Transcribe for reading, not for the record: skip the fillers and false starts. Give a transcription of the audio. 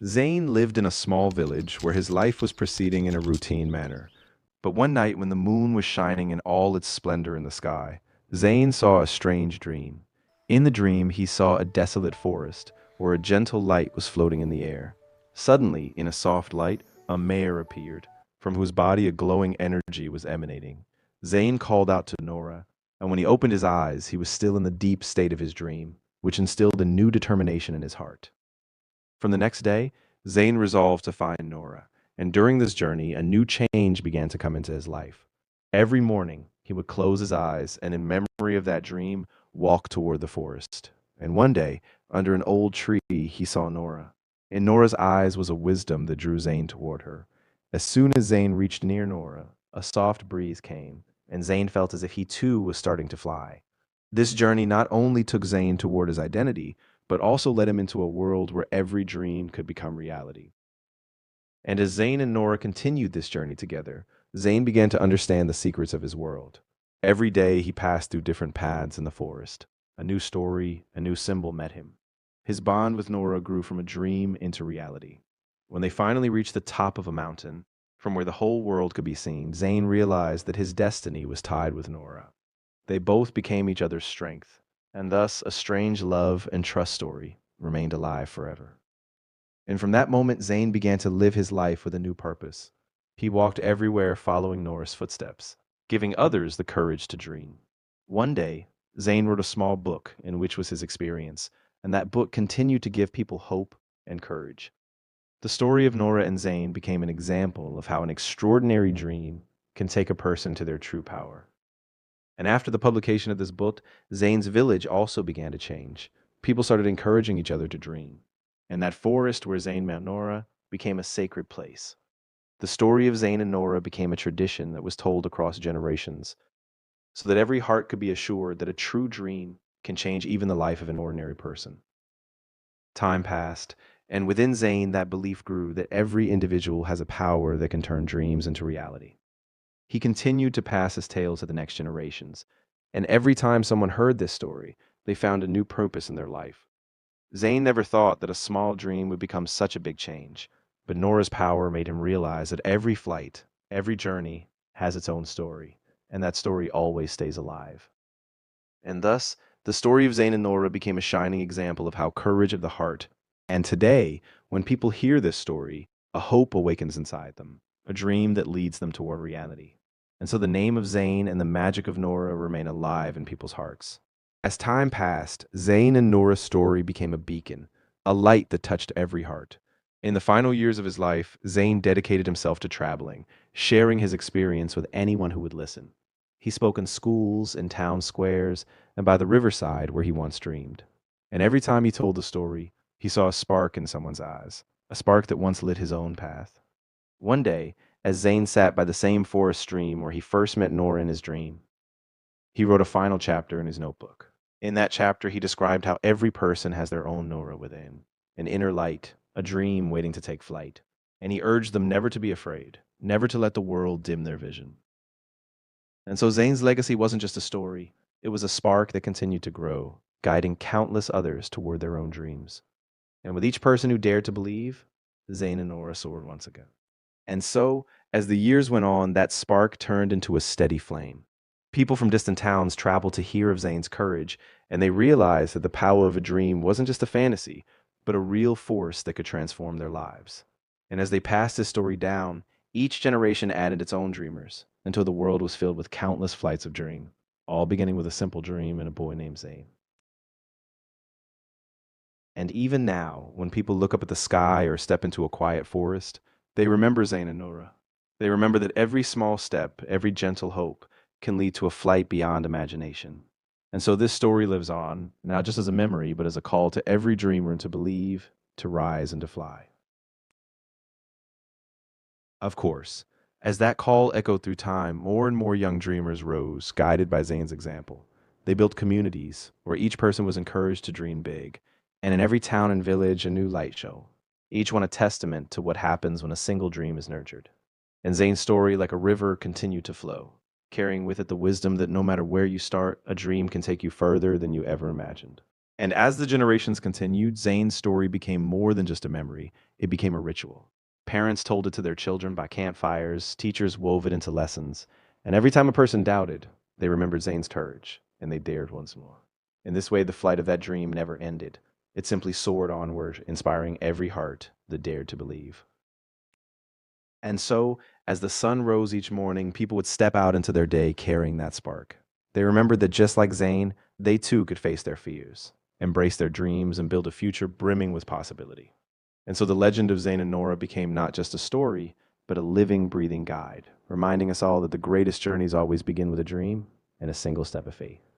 Zain lived in a small village where his life was proceeding in a routine manner. But one night, when the moon was shining in all its splendor in the sky, Zain saw a strange dream. In the dream, he saw a desolate forest where a gentle light was floating in the air. Suddenly, in a soft light, a mare appeared, from whose body a glowing energy was emanating. Zain called out to Nora, and when he opened his eyes, he was still in the deep state of his dream, which instilled a new determination in his heart. From the next day, Zayn resolved to find Nora, and during this journey, a new change began to come into his life. Every morning, he would close his eyes and, in memory of that dream, walk toward the forest. And one day, under an old tree, he saw Nora. In Nora's eyes was a wisdom that drew Zayn toward her. As soon as Zayn reached near Nora, a soft breeze came, and Zayn felt as if he too was starting to fly. This journey not only took Zayn toward his identity, but also led him into a world where every dream could become reality. And as Zayn and Nora continued this journey together, Zayn began to understand the secrets of his world. Every day he passed through different paths in the forest. A new story, a new symbol met him. His bond with Nora grew from a dream into reality. When they finally reached the top of a mountain, from where the whole world could be seen, Zayn realized that his destiny was tied with Nora. They both became each other's strength, and thus a strange love and trust story remained alive forever. And from that moment, Zayn began to live his life with a new purpose. He walked everywhere following Nora's footsteps, giving others the courage to dream. One day, Zayn wrote a small book in which was his experience, and that book continued to give people hope and courage. The story of Nora and Zayn became an example of how an extraordinary dream can take a person to their true power. And after the publication of this book, Zayn's village also began to change. People started encouraging each other to dream. And that forest where Zayn met Nora became a sacred place. The story of Zayn and Nora became a tradition that was told across generations, so that every heart could be assured that a true dream can change even the life of an ordinary person. Time passed, and within Zayn, that belief grew that every individual has a power that can turn dreams into reality. He continued to pass his tale to the next generations, and every time someone heard this story, they found a new purpose in their life. Zayn never thought that a small dream would become such a big change, but Nora's power made him realize that every flight, every journey, has its own story, and that story always stays alive. And thus, the story of Zayn and Nora became a shining example of how courage of the heart. And today, when people hear this story, a hope awakens inside them, a dream that leads them toward reality. And so the name of Zayn and the magic of Nora remain alive in people's hearts. As time passed, Zayn and Nora's story became a beacon, a light that touched every heart. In the final years of his life, Zayn dedicated himself to traveling, sharing his experience with anyone who would listen. He spoke in schools, in town squares, and by the riverside where he once dreamed. And every time he told the story, he saw a spark in someone's eyes, a spark that once lit his own path. One day, as Zayn sat by the same forest stream where he first met Nora in his dream, he wrote a final chapter in his notebook. In that chapter, he described how every person has their own Nora within, an inner light, a dream waiting to take flight. And he urged them never to be afraid, never to let the world dim their vision. And so Zayn's legacy wasn't just a story, it was a spark that continued to grow, guiding countless others toward their own dreams. And with each person who dared to believe, Zayn and Nora soared once again. And so, as the years went on, that spark turned into a steady flame. People from distant towns traveled to hear of Zayn's courage, and they realized that the power of a dream wasn't just a fantasy, but a real force that could transform their lives. And as they passed his story down, each generation added its own dreamers, until the world was filled with countless flights of dream, all beginning with a simple dream and a boy named Zayn. And even now, when people look up at the sky or step into a quiet forest, they remember Zayn and Nora. They remember that every small step, every gentle hope, can lead to a flight beyond imagination. And so this story lives on, not just as a memory, but as a call to every dreamer to believe, to rise, and to fly. Of course, as that call echoed through time, more and more young dreamers rose, guided by Zayn's example. They built communities where each person was encouraged to dream big, and in every town and village, a new light show, each one a testament to what happens when a single dream is nurtured. And Zayn's story, like a river, continued to flow, carrying with it the wisdom that no matter where you start, a dream can take you further than you ever imagined. And as the generations continued, Zane's story became more than just a memory, it became a ritual. Parents told it to their children by campfires, teachers wove it into lessons, and every time a person doubted, they remembered Zane's courage, and they dared once more. In this way, the flight of that dream never ended. It simply soared onward, inspiring every heart that dared to believe. And so, as the sun rose each morning, people would step out into their day carrying that spark. They remembered that just like Zane, they too could face their fears, embrace their dreams, and build a future brimming with possibility. And so the legend of Zain and Nora became not just a story, but a living, breathing guide, reminding us all that the greatest journeys always begin with a dream and a single step of faith.